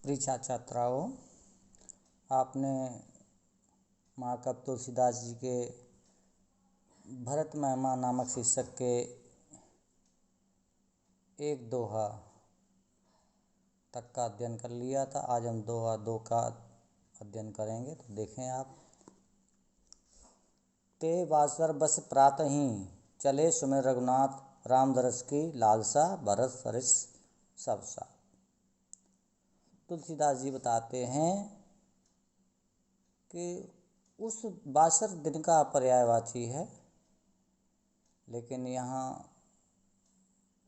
प्रिय छात्र छात्राओं, आपने महाकवि तुलसीदास जी के भरत महिमा नामक शीर्षक के एक दोहा तक का अध्ययन कर लिया था। आज हम दोहा 2 का अध्ययन करेंगे, तो देखें आप। ते वासर बस प्रातहि चले सुमिर रघुनाथ, राम दरस की लालसा बरस सरिस सब सा। तुलसीदास जी बताते हैं कि उस बासर दिन का पर्यायवाची है, लेकिन यहाँ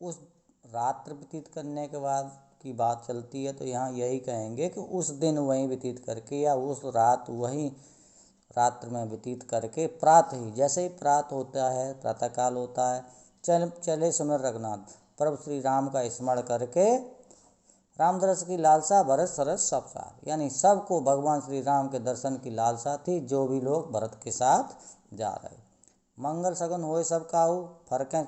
उस रात्र व्यतीत करने के बाद की बात चलती है, तो यहाँ यही कहेंगे कि उस दिन वहीं व्यतीत करके या उस रात वहीं रात्र में व्यतीत करके प्रातः ही, जैसे ही प्रातः होता है, प्रातःकाल होता है, चले सुमिर रघुनाथ, प्रभु श्री राम का स्मरण करके रामदरस की लालसा भरत सरस सब साथ, यानी सबको भगवान श्री राम के दर्शन की लालसा थी, जो भी लोग भरत के साथ जा रहे। मंगल सगुन होए सब काहू, फरकें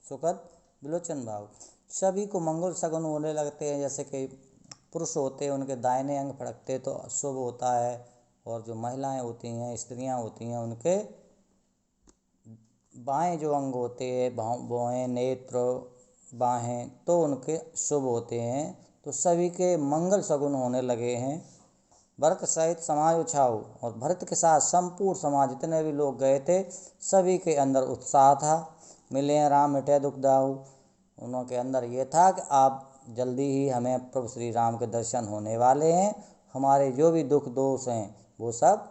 सुखद विलोचन भाव। सभी को मंगल सगुन होने लगते हैं, जैसे कि पुरुष होते हैं उनके दाहिने अंग फड़कते तो शुभ होता है, और जो महिलाएं होती हैं, स्त्रियां होती हैं, उनके बाएं जो अंग होते हैं, भौहें, नेत्र, बाहें, तो उनके शुभ होते हैं। तो सभी के मंगल सगुन होने लगे हैं। भरत सहित समाज उछाऊ, और भरत के साथ संपूर्ण समाज, जितने भी लोग गए थे, सभी के अंदर उत्साह था। मिले हैं राम मिटे दुख दाऊ, उनके अंदर ये था कि आप जल्दी ही हमें प्रभु श्री राम के दर्शन होने वाले हैं, हमारे जो भी दुख दोष हैं वो सब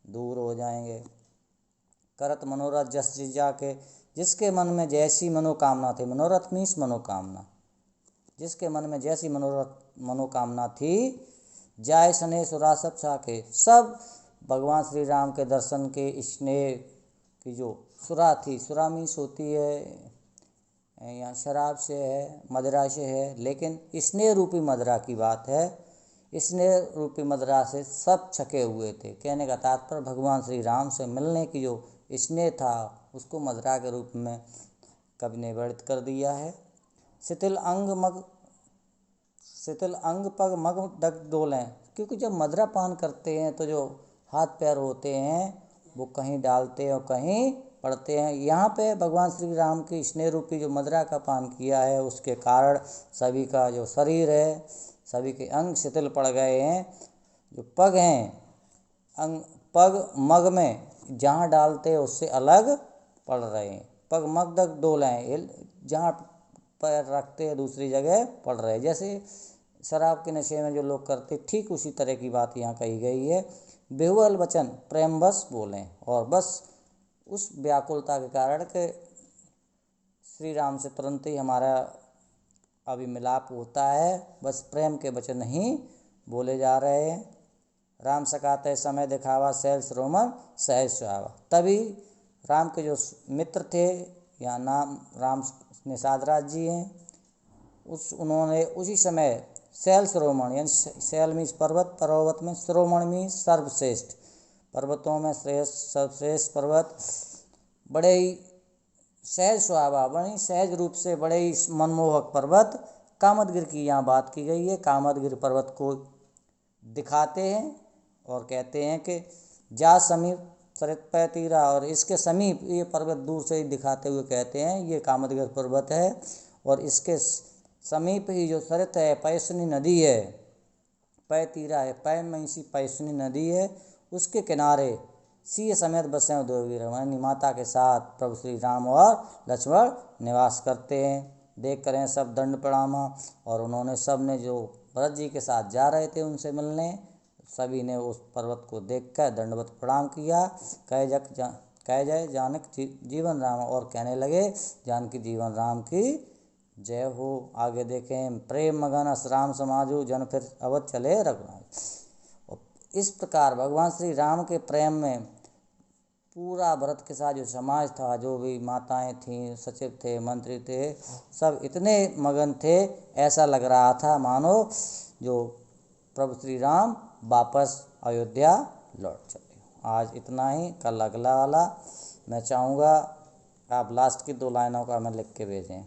दूर हो जाएंगे। करत मनोरथ जस जिजा के, जिसके मन में जैसी मनोकामना थी, मनोरथ मीन्स मनोकामना, जिसके मन में जैसी मनोकामना थी, जाय सने सुरा सब साके, सब भगवान श्री राम के दर्शन के स्नेह की जो सुरा थी, सुरा मीन्स होती है या शराब से है, मदिरा से है, लेकिन स्नेह रूपी मदिरा की बात है। स्नेह रूपी मदिरा से सब छके हुए थे। कहने का तात्पर्य भगवान श्री राम से मिलने की जो स्नेह था, उसको मदिरा के रूप में कवि ने वर्णित कर दिया है। शिथिल अंग पग मग डग डोलें, क्योंकि जब मदिरा पान करते हैं तो जो हाथ पैर होते हैं वो कहीं डालते हैं और कहीं पड़ते हैं। यहाँ पे भगवान श्री राम की स्नेह रूपी जो मदिरा का पान किया है, उसके कारण सभी का जो शरीर है, सभी के अंग शिथिल पड़ गए हैं। जो पग हैं, पग मग में जहाँ डालते हैं उससे अलग पड़ रहे हैं। पग मग डग डोलें, जहाँ पैर रखते हैं दूसरी जगह पड़ रहे हैं। जैसे शराब के नशे में जो लोग करते, ठीक उसी तरह की बात यहाँ कही गई है। बेहुअल वचन प्रेम बस बोलें, और बस उस व्याकुलता के कारण के श्री राम से तुरंत ही हमारा अभिमिलाप होता है, बस प्रेम के वचन ही बोले जा रहे हैं। राम सकाते समय दिखावा, सहज श्रोमण सहज सुहावा। तभी राम के जो मित्र थे, या नाम राम निषाद राज जी हैं, उन्होंने उसी समय शैल श्रोमण, यानी शैल मीन्स पर्वत, पर्वत में श्रोमण मीन्स सर्वश्रेष्ठ, पर्वतों में श्रेष्ठ सर्वश्रेष्ठ पर्वत, बड़े ही सहज स्वभाव, बड़ी सहज रूप से बड़े ही मनमोहक पर्वत कामदगिर की यहाँ बात की गई है। कामदगिर पर्वत को दिखाते हैं और कहते हैं कि जा समीप सरित पै तीरा, और इसके समीप ये पर्वत दूर से ही दिखाते हुए कहते हैं ये कामदगिर पर्वत है, और इसके समीप ही जो सरित है, पैसुनी नदी है, पै तीरा है, पै महिषी पैसुनी नदी है, उसके किनारे सीय समेत बसे दो वीर, यानी माता के साथ प्रभु श्री राम और लक्ष्मण निवास करते हैं। देख करें सब दंड प्रणामा, और उन्होंने सब ने जो भरत जी के साथ जा रहे थे उनसे मिलने, सभी ने उस पर्वत को देखकर दंडवत प्रणाम किया। कह जय जानक जीवन राम, और कहने लगे जानकी जीवन राम की जय हो। आगे देखें, प्रेम मगन अस राम समाजू, जन फिर अवध चले रघुनाथ। इस प्रकार भगवान श्री राम के प्रेम में पूरा भरत के साथ जो समाज था, जो भी माताएं थीं, सचिव थे, मंत्री थे, सब इतने मगन थे, ऐसा लग रहा था मानो जो प्रभु श्री राम वापस अयोध्या लौट चले। आज इतना ही, कल अगला वाला। मैं चाहूँगा आप लास्ट की 2 लाइनों का हमें लिख के भेजें।